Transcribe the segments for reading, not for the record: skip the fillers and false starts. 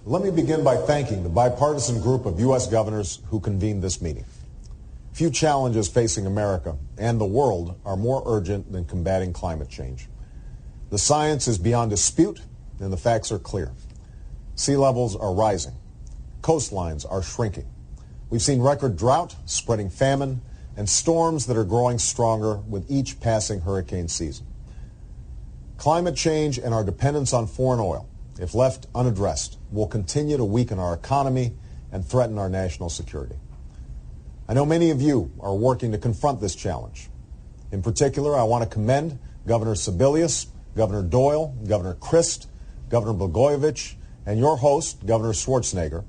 Let me begin by thanking the bipartisan group of U.S. governors who convened this meeting. Few challenges facing America and the world are more urgent than combating climate change. The science is beyond dispute, and the facts are clear. Sea levels are rising. Coastlines are shrinking. We've seen record drought, spreading famine, and storms that are growing stronger with each passing hurricane season. Climate change and our dependence on foreign oil, if left unaddressed, will continue to weaken our economy and threaten our national security. I know many of you are working to confront this challenge. In particular, I want to commend Governor Sebelius, Governor Doyle, Governor Christ, Governor Blagojevich, and your host, Governor Schwarzenegger.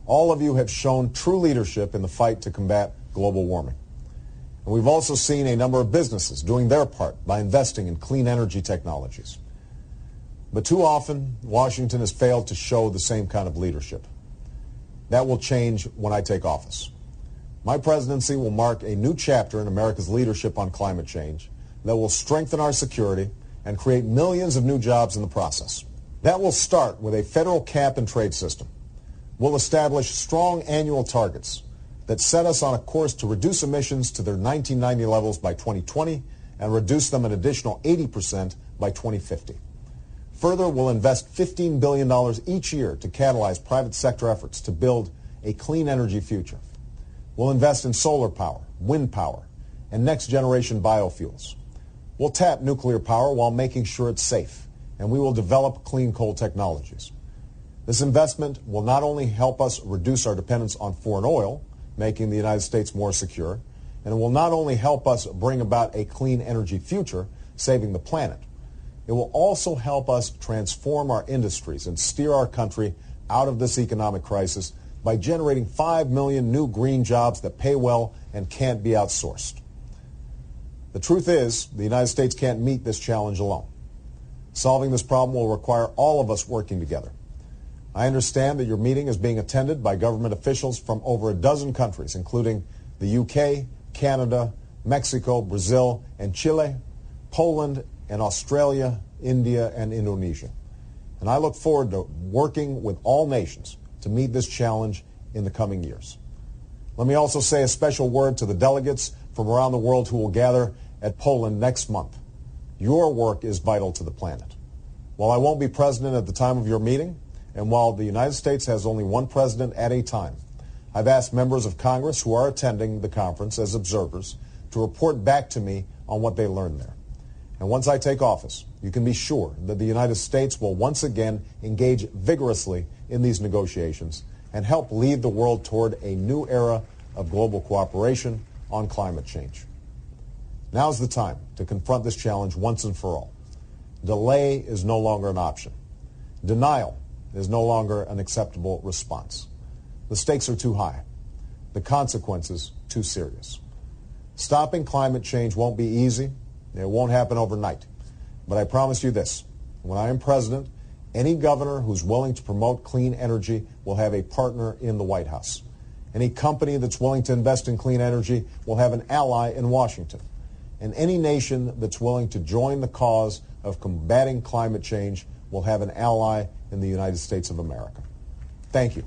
All of you have shown true leadership in the fight to combat global warming. And we've also seen a number of businesses doing their part by investing in clean energy technologies. But too often, Washington has failed to show the same kind of leadership. That will change when I take office. My presidency will mark a new chapter in America's leadership on climate change that will strengthen our security and create millions of new jobs in the process. That will start with a federal cap and trade system. We'll establish strong annual targets that set us on a course to reduce emissions to their 1990 levels by 2020 and reduce them an additional 80% by 2050. Further, we'll invest $15 billion each year to catalyze private sector efforts to build a clean energy future. We'll invest in solar power, wind power, and next-generation biofuels. We'll tap nuclear power while making sure it's safe, and we will develop clean coal technologies. This investment will not only help us reduce our dependence on foreign oil, making the United States more secure, and it will not only help us bring about a clean energy future, saving the planet, it will also help us transform our industries and steer our country out of this economic crisis by generating 5 million new green jobs that pay well and can't be outsourced. The truth is, the United States can't meet this challenge alone. Solving this problem will require all of us working together. I understand that your meeting is being attended by government officials from over a dozen countries, including the UK, Canada, Mexico, Brazil, and Chile, Poland, and Australia, India, and Indonesia. And I look forward to working with all nations to meet this challenge in the coming years. Let me also say a special word to the delegates from around the world who will gather at Poland next month. Your work is vital to the planet. While I won't be president at the time of your meeting, and while the United States has only one president at a time, I've asked members of Congress who are attending the conference as observers to report back to me on what they learned there. And once I take office, you can be sure that the United States will once again engage vigorously in these negotiations and help lead the world toward a new era of global cooperation on climate change. Now's the time to confront this challenge once and for all. Delay is no longer an option. Denial is no longer an acceptable response. The stakes are too high. The consequences too serious. Stopping climate change won't be easy. It won't happen overnight. But I promise you this, when I am president, any governor who's willing to promote clean energy will have a partner in the White House. Any company that's willing to invest in clean energy will have an ally in Washington. And any nation that's willing to join the cause of combating climate change will have an ally in the United States of America. Thank you.